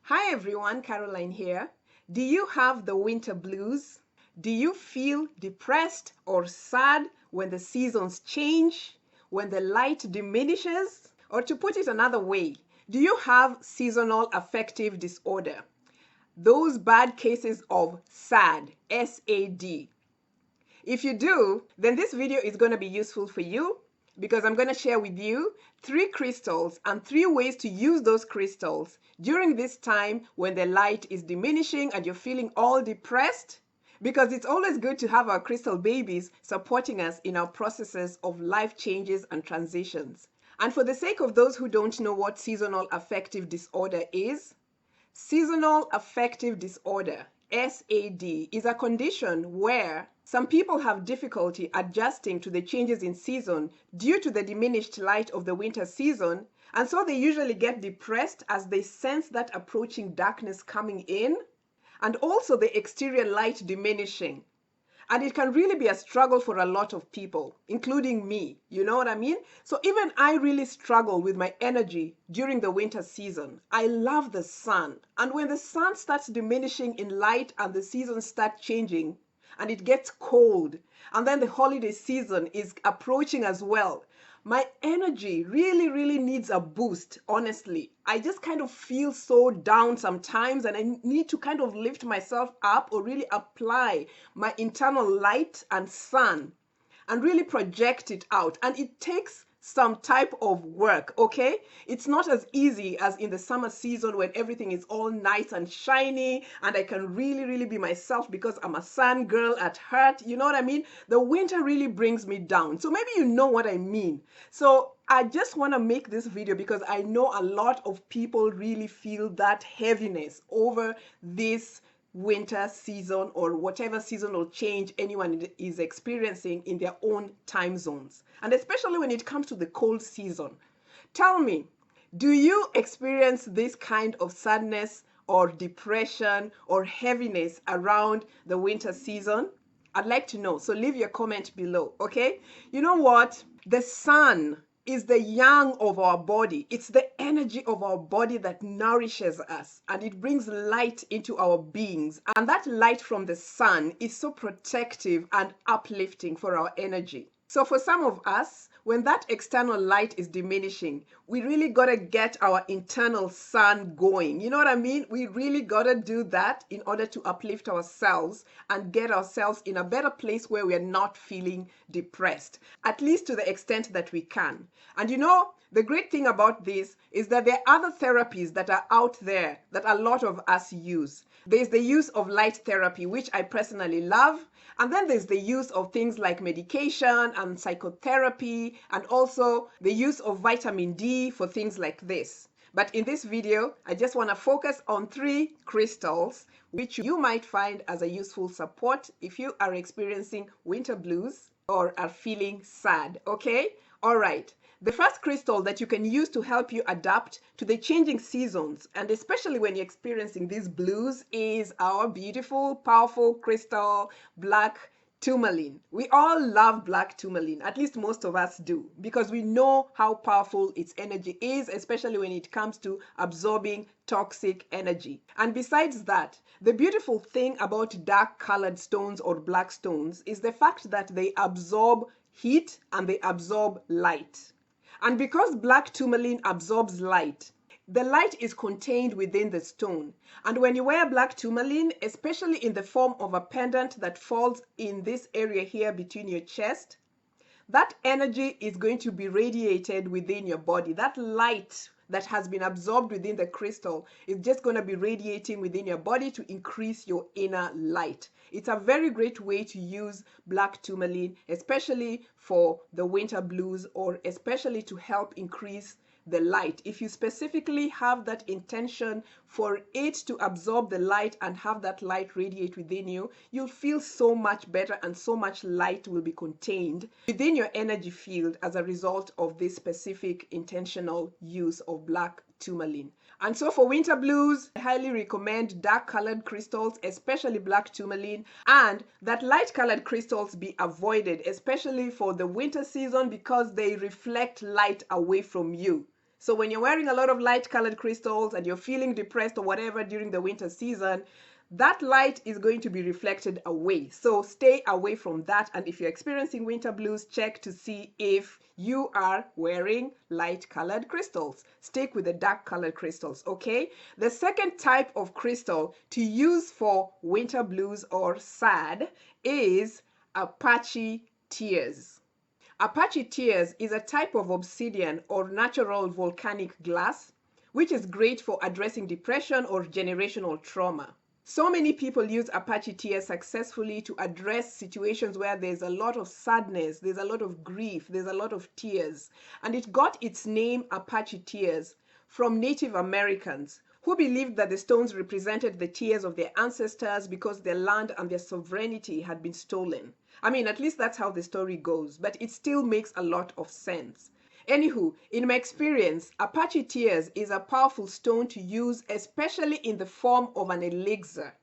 Hi everyone, Caroline here. Do you have the winter blues? Do you feel depressed or sad when the seasons change, when the light diminishes? Or to put it another way, do you have seasonal affective disorder? Those bad cases of SAD, S-A-D. If you do, then this video is going to be useful for you because I'm going to share with you 3 crystals and 3 ways to use those crystals during this time when the light is diminishing and you're feeling all depressed. Because it's always good to have our crystal babies supporting us in our processes of life changes and transitions. And for the sake of those who don't know what seasonal affective disorder is, seasonal affective disorder, SAD, is a condition where some people have difficulty adjusting to the changes in season due to the diminished light of the winter season, and so they usually get depressed as they sense that approaching darkness coming in, and also the exterior light diminishing. And it can really be a struggle for a lot of people, including me. You know what I mean? So even I really struggle with my energy during the winter season. I love the sun. And when the sun starts diminishing in light and the seasons start changing, and it gets cold, and then the holiday season is approaching as well, my energy really needs a boost, honestly. I just kind of feel so down sometimes, and I need to kind of lift myself up or really apply my internal light and sun and really project it out. And it takes some type of work, okay? It's not as easy as in the summer season when everything is all nice and shiny and I can really be myself because I'm a sun girl at heart. You know what I mean? The winter really brings me down. So maybe you know what I mean. So I just want to make this video because I know a lot of people really feel that heaviness over this winter season or whatever seasonal change anyone is experiencing in their own time zones. And especially when it comes to the cold season. Tell me, do you experience this kind of sadness or depression or heaviness around the winter season? I'd like to know. So leave your comment below, okay? You know what? The sun is the yang of our body. It's the energy of our body that nourishes us and it brings light into our beings. And that light from the sun is so protective and uplifting for our energy. So for some of us, when that external light is diminishing, we really got to get our internal sun going. You know what I mean? We really got to do that in order to uplift ourselves and get ourselves in a better place where we're not feeling depressed, at least to the extent that we can. And you know, the great thing about this is that there are other therapies that are out there that a lot of us use. There's the use of light therapy, which I personally love. And then there's the use of things like medication and psychotherapy, and also the use of vitamin D for things like this. But in this video, I just want to focus on 3 crystals, which you might find as a useful support if you are experiencing winter blues or are feeling sad, okay? All right. The first crystal that you can use to help you adapt to the changing seasons, and especially when you're experiencing these blues, is our beautiful, powerful crystal, black tourmaline. We all love black tourmaline, at least most of us do, because we know how powerful its energy is, especially when it comes to absorbing toxic energy. And besides that, the beautiful thing about dark colored stones or black stones is the fact that they absorb heat and they absorb light. And because black tourmaline absorbs light, the light is contained within the stone. And when you wear black tourmaline, especially in the form of a pendant that falls in this area here between your chest, that energy is going to be radiated within your body. That light that has been absorbed within the crystal is just going to be radiating within your body to increase your inner light. It's a very great way to use black tourmaline, especially for the winter blues or especially to help increase the light. If you specifically have that intention for it to absorb the light and have that light radiate within you, you'll feel so much better and so much light will be contained within your energy field as a result of this specific intentional use of black tourmaline. And so for winter blues, I highly recommend dark colored crystals, especially black tourmaline, and that light colored crystals be avoided, especially for the winter season because they reflect light away from you. So when you're wearing a lot of light colored crystals and you're feeling depressed or whatever during the winter season, that light is going to be reflected away. So stay away from that. And if you're experiencing winter blues, check to see if you are wearing light colored crystals. Stick with the dark colored crystals, okay? The second type of crystal to use for winter blues or S.A.D is Apache Tears. Apache Tears is a type of obsidian or natural volcanic glass, which is great for addressing depression or generational trauma. So many people use Apache Tears successfully to address situations where there's a lot of sadness, there's a lot of grief, there's a lot of tears. And it got its name Apache Tears from Native Americans who believed that the stones represented the tears of their ancestors because their land and their sovereignty had been stolen. I mean, at least that's how the story goes, but it still makes a lot of sense. Anywho, in my experience, Apache Tears is a powerful stone to use, especially in the form of an elixir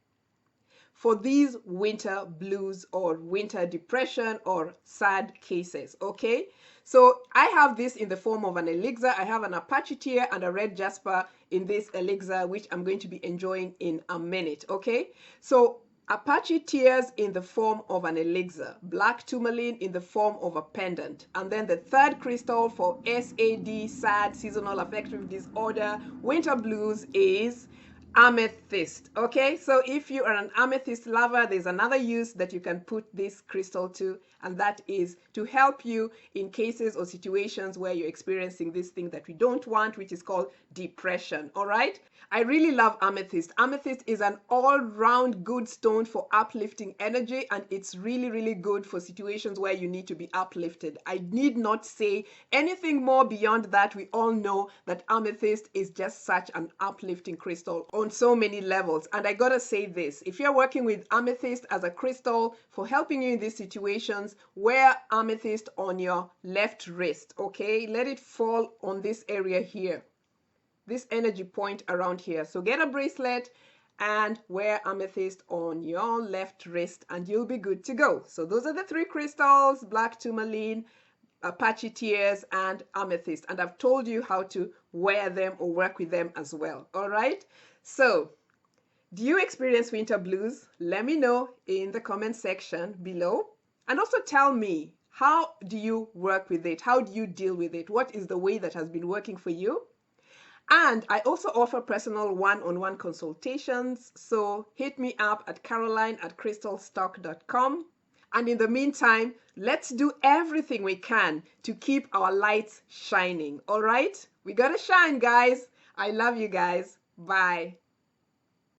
for these winter blues or winter depression or S.A.D cases, okay? So I have this in the form of an elixir. I have an Apache Tear and a red jasper in this elixir, which I'm going to be enjoying in a minute, okay? So Apache Tears in the form of an elixir, black tourmaline in the form of a pendant, and then the third crystal for S.A.D, S.A.D, seasonal affective disorder, winter blues is amethyst. Okay, so if you are an amethyst lover, there's another use that you can put this crystal to, and that is to help you in cases or situations where you're experiencing this thing that we don't want, which is called depression. All right, I really love amethyst. Amethyst is an all-round good stone for uplifting energy, and it's really, really good for situations where you need to be uplifted. I need not say anything more beyond that. We all know that amethyst is just such an uplifting crystal on so many levels. And I gotta say this, if you're working with amethyst as a crystal for helping you in these situations, wear amethyst on your left wrist, okay? Let it fall on this area here, this energy point around here. So get a bracelet and wear amethyst on your left wrist and you'll be good to go. So those are the three crystals: black tourmaline, Apache Tears, and amethyst. And I've told you how to wear them or work with them as well. All right. So do you experience winter blues? Let me know in the comment section below. And also tell me, how do you work with it? How do you deal with it? What is the way that has been working for you? And I also offer personal one-on-one consultations. So hit me up at caroline@crystalstock.com. And in the meantime, let's do everything we can to keep our lights shining. All right? We gotta shine, guys. I love you guys. Bye.